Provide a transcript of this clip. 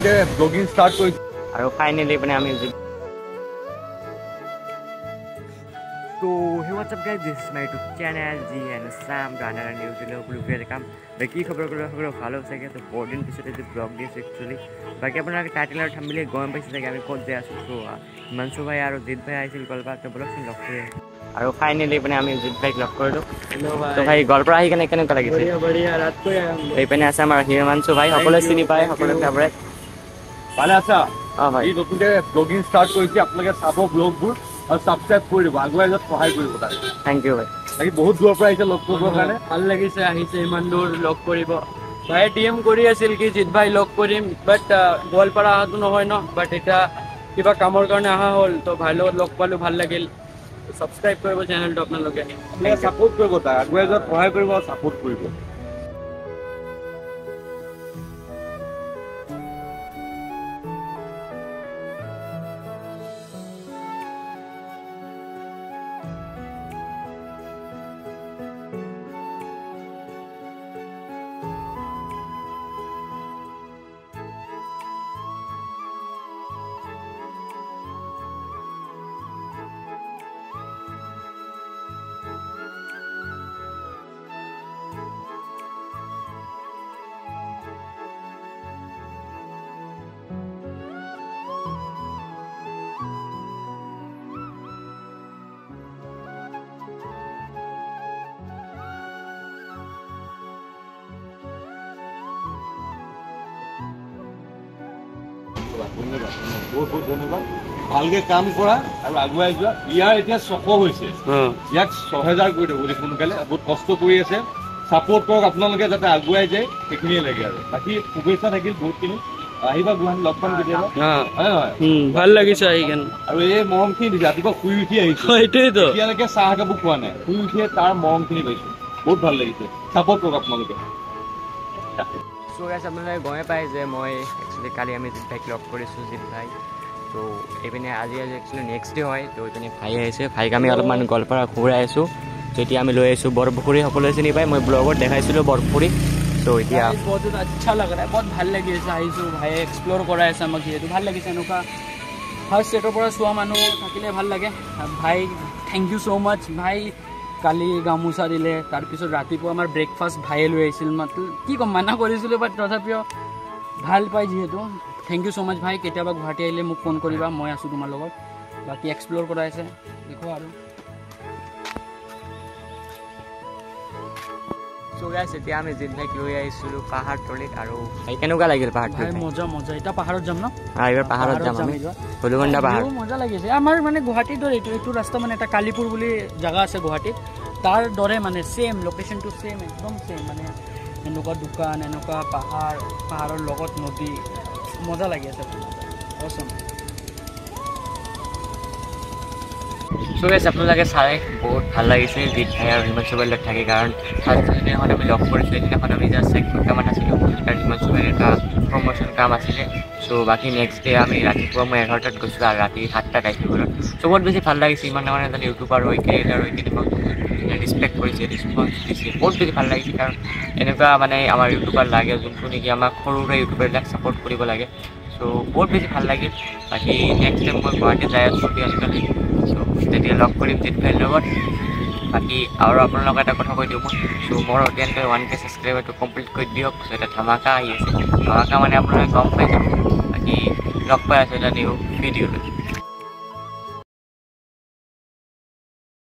নতুনকে blogging start কৰিছোঁ আৰু ফাইনেলি মানে আমি So hey, what's up guys, this is my YouTube channel G and Sam Ghana and new video welcome बाकी खबर ভালো থাকে তো বহুত দিন পিছতে যে ব্লগ দিছো একচুয়ালি বাকি আপোনালোকে টাইটেল আৰু থাম্বনেইলে গম পাইছে যে আমি ক'ত যাই আছো তো হিমাংশু ভাই আৰু জিত ভাই আহিছিল গোৱালপাৰা তো বলকচোন লগ কৰি আৰু ফাইনেলি মানে আমি জিত ভাইক লগ কৰিলো তো ভাই গোৱালপাৰা আহি কেনেকুৱা লাগিছে বঢ়িয়া ৰাত কৈ এই পিনে আছে আমাৰ হিমাংশু ভাই সকলোৱে চিনি পায় সকলোৱে ফেভাৰিট ভালে আছা ভাই এই নতুনকে ব্লগিং ষ্টাৰ্ট কৰিছে আপোনালোকে চাব ব্লগবোৰ আৰু সাবস্ক্ৰাইব কৰি দিব আগুৱাই যোৱাত সহায় কৰিব তাক থ্যাংক ইউ ভাই বাকি বহুত দূৰৰ পৰা আহিছে লগ কৰিবৰ কাৰণে ভাল লাগিছে আহিছে ইমান দূৰ লগ কৰিব ভাই ডিএম কৰি আছিল কি জিত ভাই লগ কৰিম বাট গোৱালপাৰা আহাটো নহয় ন বাট এটা কিবা কামৰ কাৰণে আহা হ'ল তো ভাই লগত লগ পালো ভাল লাগিল সাবস্ক্ৰাইব কৰিব চেনেলটো আপোনালোকে সাপোৰ্ট কৰিব তাক আগুৱাই যোৱাত সহায় কৰিব আৰু সাপোৰ্ট কৰিব বহুত ধন্যবাদ ভালকে কাম কৰা আৰু আগুৱাই যোৱা ইয়াৰ এতিয়া 600 হৈছে ইয়াক 6000 কৰি দিব বুলি সোনকালে বহুত কষ্ট কৰি আছে সাপোৰ্ট কৰক আপোনালোকে যাতে আগুৱাই যায় সেইখিনিয়ে লাগে আৰু বাকি শুভেচ্ছা থাকিল বহুতখিনি আহিবা গুৱাহাটী লগ পাম কেতিয়াবা ভাল লাগিছে আহি কেন আৰু এই মৰমখিনি ৰাতিপুৱা শুই উঠি আহিছো এইটোৱেতো এতিয়ালৈকে চাহ একাপো খোৱা নাই শুই উঠিয়ে তাৰ মৰমখিনি পাইছো বহুত ভাল লাগিছে সাপোৰ্ট কৰক আপোনালোকে সো গাইস আপোনালোকে গমে পাই যে মই একচুয়ালি কালি আমি জিত ভাইক লগ কৰিছোঁ জিত ভাই তো এইপিনে আজি একচুয়ালি নেক্সট ডে হয় তো এইপিনে ভাই আহিছে ভাইক আমি অলপমান গোৱালপাৰা ঘূৰাই আছোঁ তো এতিয়া আমি লৈ আহিছোঁ বৰপুখুৰী সকলোৱে চিনি পায় মই ব্লগত দেখাইছিলোঁ বৰপুখুৰী তো এতিয়া বহুত আচ্ছা লাগ ৰা বহুত ভাল লাগি আছে আহিছোঁ ভাই এক্সপ্ল'ৰ কৰাই আছে আমাক যিহেতু ভাল লাগিছে এনেকুৱা ফাৰ্ষ্ট ষ্টেটৰ পৰা চোৱা মানুহ থাকিলে ভাল লাগে ভাই থেংক ইউ ছ' মাছ ভাই কালি গামোচা দিলে তাৰপিছত ৰাতিপুৱা আমাৰ ব্ৰেকফাষ্ট ভাইয়ে লৈ আহিছিল মাত্ৰ কি ক'ম মানা কৰিছিলোঁ বাট তথাপিও ভাল পাই যিহেতু থেংক ইউ ছ' মাছ ভাই কেতিয়াবা গুৱাহাটী আহিলে মোক ফোন কৰিবা মই আছোঁ তোমাৰ লগত বাকী এক্সপ্ল'ৰ কৰাই আছে দেখো আৰু চ' গাইছ এতিয়া আমি জিত ভাইক লৈ আহিছিলোঁ পাহাৰ তলিত আৰু কেনেকুৱা লাগিল পাহাৰটো মজা মজা এতিয়া পাহাৰত যাম ন এইবাৰ পাহাৰত যাম আমি হলুগণ্ডা পাহাৰ মজা লাগিছে আমাৰ মানে গুৱাহাটীৰ দৰে এইটো ৰাস্তা মানে এটা কালিপুৰ বুলি জেগা আছে গুৱাহাটীত তাৰ দৰে মানে ছেম লোকেশ্যনটো ছেম একদম ছেম মানে এনেকুৱা দোকান এনেকুৱা পাহাৰৰ লগত নদী মজা লাগি আছে অসম সো গাইছ আপোনালোকে চাই বহুত ভাল লাগিছে জিত ভাই আৰু হিমাংশু ভাইৰ লগত থাকি কাৰণ ফাৰ্ষ্ট দিনাখন আমি লগ কৰিছোঁ সেইদিনাখন আমি জাষ্ট 1 ঘণ্টামান আছিলোঁ আৰু হিমাংশু ভাইৰ এটা প্ৰমোশ্যন কাম আছিলে চ' বাকী নেক্সট ডে আমি ৰাতিপুৱা মই 11টাত গৈছিলোঁ আৰু ৰাতি 7টাত আহিছোঁ ঘৰত চ' বহুত বেছি ভাল লাগিছে ইমান ডাঙৰ এজন ইউটিউবাৰ হৈ ক্ৰিয়েটাৰ হৈ কিনে মোক ৰেচপেক্ট কৰিছে ৰেচপন্স দিছে বহুত বেছি ভাল লাগিছে কাৰণ এনেকুৱা মানে আমাৰ ইউটিউবাৰ লাগে যোনটো নেকি আমাক সৰু সুৰা ইউটিউবাৰবিলাক ছাপোৰ্ট কৰিব লাগে চ' বহুত বেছি ভাল লাগিল বাকী নেক্সট টাইম মই গুৱাহাটী যাই আছোঁ আজিকালি চ' তেতিয়া লগ কৰিম জিত ভাইৰ লগত বাকী আৰু আপোনালোকক এটা কথা কৈ দিওঁ মই চ' মোৰ অডিয়েঞ্চে 1K ছাবস্ক্ৰাইবাৰটো কমপ্লিট কৰি দিয়ক চ' এটা ধামাকা আহি আছে ধামাকা মানে আপোনালোকে গম পাই যাব বাকী লগ পাই আছোঁ এটা নিউ ভিডিঅ'লৈ